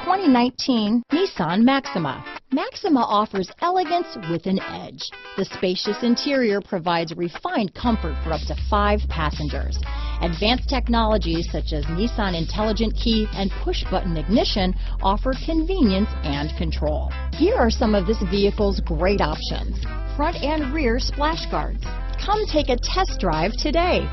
2019 Nissan Maxima. Maxima offers elegance with an edge. The spacious interior provides refined comfort for up to 5 passengers. Advanced technologies such as Nissan Intelligent Key and push-button ignition offer convenience and control. Here are some of this vehicle's great options: front and rear splash guards. Come take a test drive today.